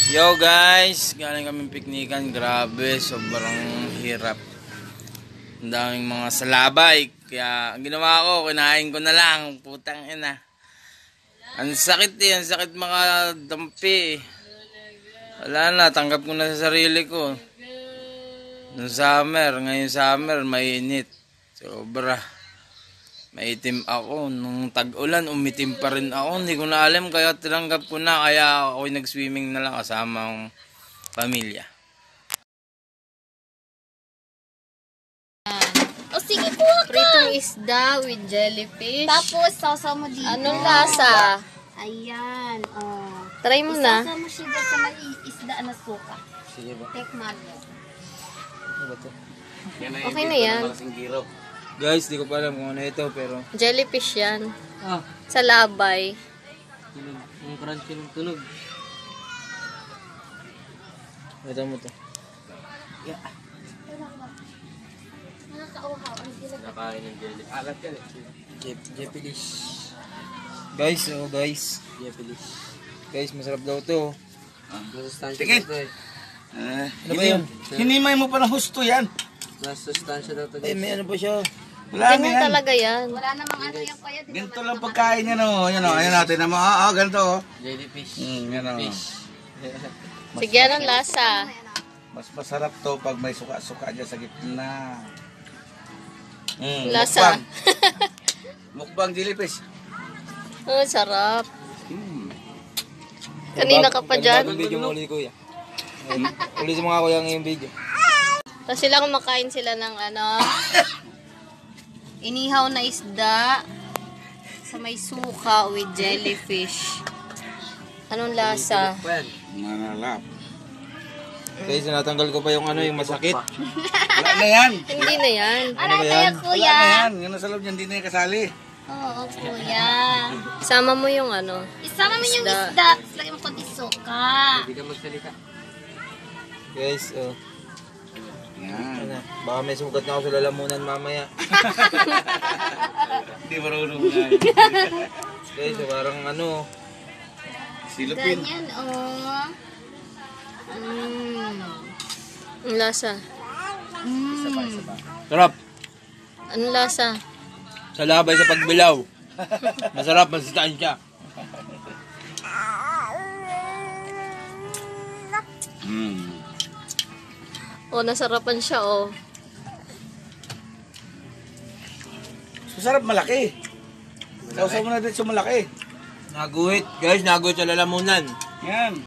Yo guys, galing kaming piknikan. Grabe, sobrang hirap. Ang daming mga salabay. Kaya ang ginawa ko, kinain ko na lang. Putang ina. Ang sakit eh, ang sakit mga dampi. Wala na, tanggap ko na sa sarili ko. Noong summer, ngayon summer, mainit. Sobra. Maitim ako. Nung tag-ulan, umitim pa rin ako. Hindi ko na alam, kaya tinanggap ko na. Kaya ako'y nag-swimming na lang kasama ang pamilya. O sige po ka. Pritong isda with jellyfish. Tapos, sausaw mo dito. Anong lasa? Ayan. Oh. Try mo na. Isausaw mo siya dyan sa may isda na suka. Sige ba? Tekman. Ano ba ito? Okay na yan. Guys, di ko pa alam kung ano ito, pero... Jellyfish yan. Ah, Sa labay. yung crunchy ng tunog. Ito mo ito. Yeah. Nakakauhaw. Nakain ng jelly. Alat yan eh. Jellyfish. Guys, oh guys. Jellyfish. Guys, masarap daw ito. Tingin. Ano ba yun? Hinimay mo pa ng husto yan. Nasustansya daw ito. Eh, may ano pa siya. Wala na Ganyan yan. talaga yan. Wala namang ano yung kaya. Ganito lang pagkain yan o. Yan o. Ayan natin naman. Oo, ganito o. Jellyfish. Yan o. Sige, anong lasa? Mas masarap to pag may suka-suka dyan sa gitna. Lasa. Mukbang jellyfish. Oh, sarap. Kanina ka pa dyan. Bagong video mo ulit, kuya. Ulit mo nga kuya yung video. Tapos sila kumakain sila ng ano, inihaw na isda sa may suka with jellyfish. Anong lasa? Manalap. Guys, natanggal ko pa yung ano, yung masakit. Wala na yan. Hindi na yan. Ano ba tayo, yan? Wala kuya? na yan. Yan nasa loob niyan. Hindi na yung kasali. Oo, kuya. Sama mo yung ano. Isama mo yung Isda. isda. Lagyan mo konti suka. Hindi ka magsalita. Guys, oh. Yan. Ano, baka may sugat na ako sa lalamunan mamaya. Hindi marunong nga. Guys, so parang ano, Silupin. Ganyan, oh. Anong lasa? sarap. Anong lasa? Sa labay sa pagbilaw. Masarap, masustansya. Oh, nasarapan siya, oh. Masarap malaki. Sausaw mo na din sa malaki. Naguhit. Guys, naguhit sa lalamunan. Yan.